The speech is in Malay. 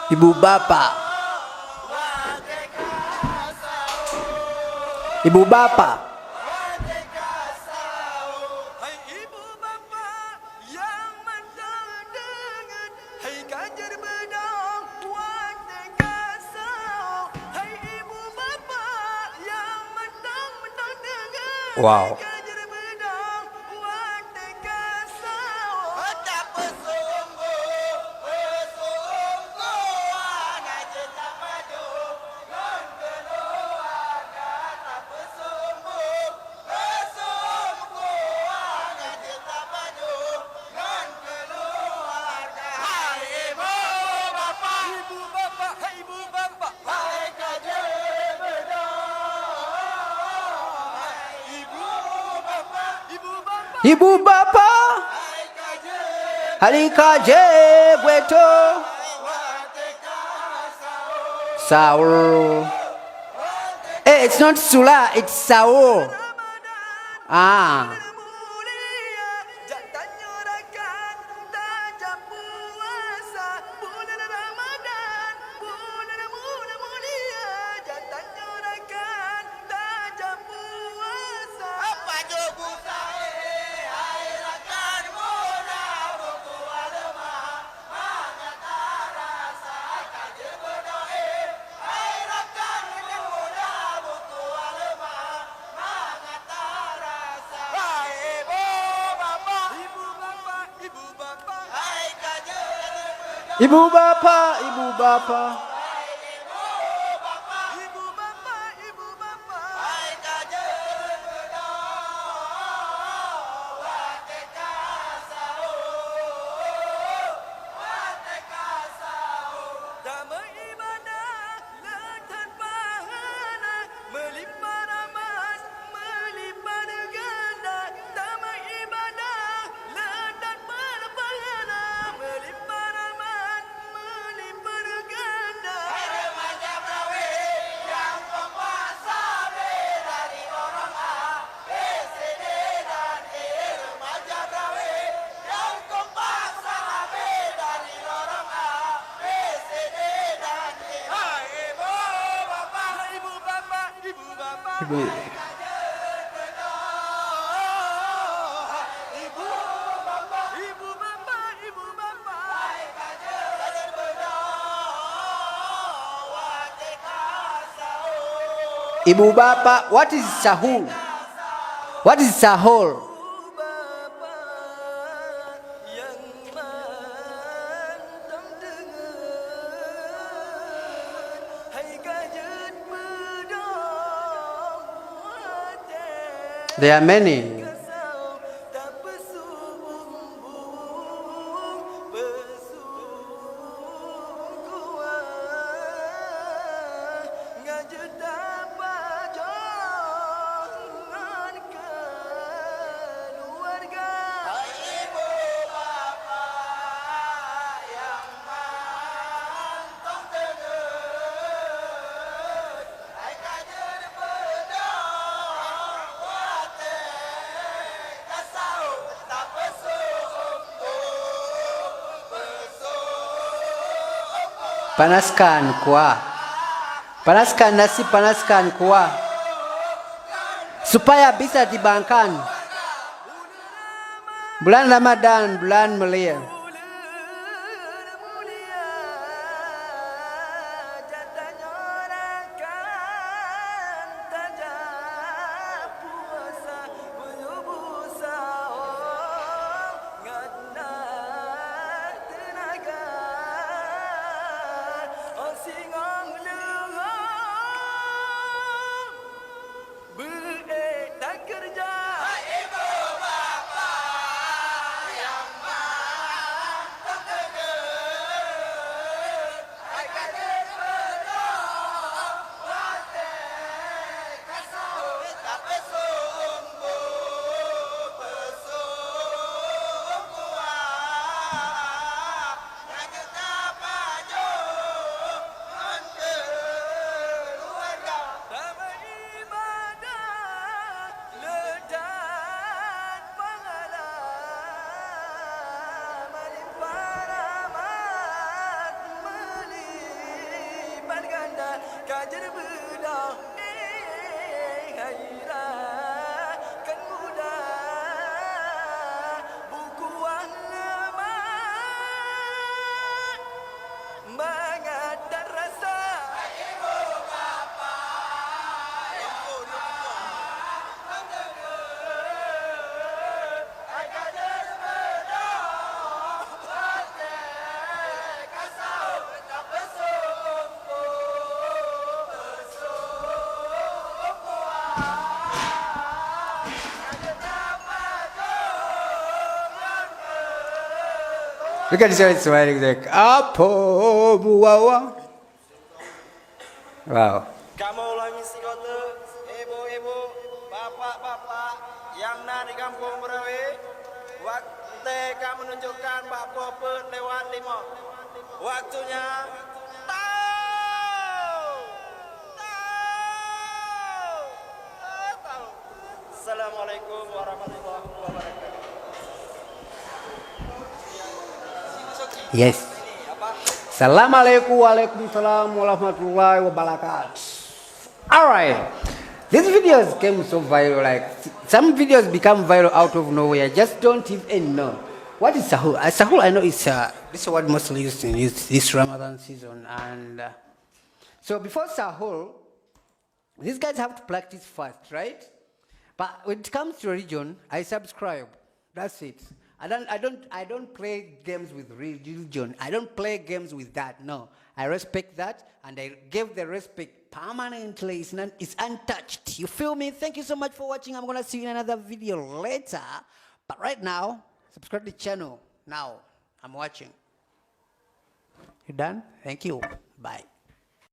Ibu bapak. Ibu bapak. Hai ibu bapa yang mendengar, hai kajar bedang wateka sao. Hai ibu bapa yang mendengar, Wow. kajar bedang wateka sao. Tak pesungguh, pesungguh anak cetak maju, non keluarga tak pesungguh, pesungguh anak cetak maju, non keluarga. Hai ibu bapa, hai ibu bapa, hai kajar bedang. Hai ibu bapa, Ibu bapak. hai kajar Halikaje weto. wateka sao. Sahur. It's not sula, it's sahur. Ah. Mulia, jantan nyorakan, tajam puasa, bulan Ramadan, bulan mulia, jantan nyorakan, tajam puasa. Apa jobu saya, hai rakan muda, buku alemah, mangata rasa kaje berdoa, hai rakan muda, buku alemah, mangata rasa. Hai ibu bapa, ibu bapa, hai kaje berdoa. Ibu bapak, ibu bapak. Ibu bapa, hai kajar berdoa, wateka sahur, wateka sahur. Damai ibadah, lekat pahala, melimpah rahmat, melimpah ganda. Damai ibadah, lekat pahala, melimpah rahmat, melimpah ganda. Hai remaja perawi yang kompak sabi dari orang A, BCD dan E. Remaja perawi yang kompak sabi dari orang A, BCD dan E. Hai ibu bapa, ibu bapa, ibu bapa. Ibu. Ibu bapa, ibu bapa, ibu bapa. Hai kajar berdoa, wateka sahur. Ibu bapak, what is sahur? What is sahur? Bapa yang mantap dengar, hai kajet bedang wateka There are many. sao. Tak bersungguh, bersungguhan, ngajet dapat jangan keluarga. Hai ibu bapa yang mantap dengar, hai kajet bedang wateka sao. Tak bersungguh, bersungguhan. Panaskan kuah. Panaskan nasi, panaskan kuah. Supaya bisa dibangkan. Bulan Ramadan, bulan mulia. Bulan mulia, jantan nyorakan, tajam puasa, menyubuh sahur, ngana tenaga, singang lengang, beredak kerja. Hai ibu bapa yang Look at this one smiling like, Apo Buwawa. Wow. Kamu ulah misi kota, ibu-ibu, bapak-bapak yang nak di kampung Merawi. Waktu kamu menunjukkan bapa lewat 5. Waktunya tahu. Assalamualaikum warahmatullahi wabarakatuh. Yes. Assalamualaikum waalaikumsalam warahmatullahi wabarakatuh. Alright. These videos came so viral, like some videos become viral out of nowhere. Just don't even know. What is sahur? Sahur, I know it's this is what mostly used in this Ramadan season. And so before sahur, these guys have to practice fast, right? But when it comes to religion, I subscribe. That's it. I don't play games with religion. I don't play games with that. No, I respect that, and I give the respect permanently. It's untouched. You feel me? Thank you so much for watching. I'm gonna see you in another video later. But right now, subscribe to the channel. Now, I'm watching. You done? Thank you. Bye.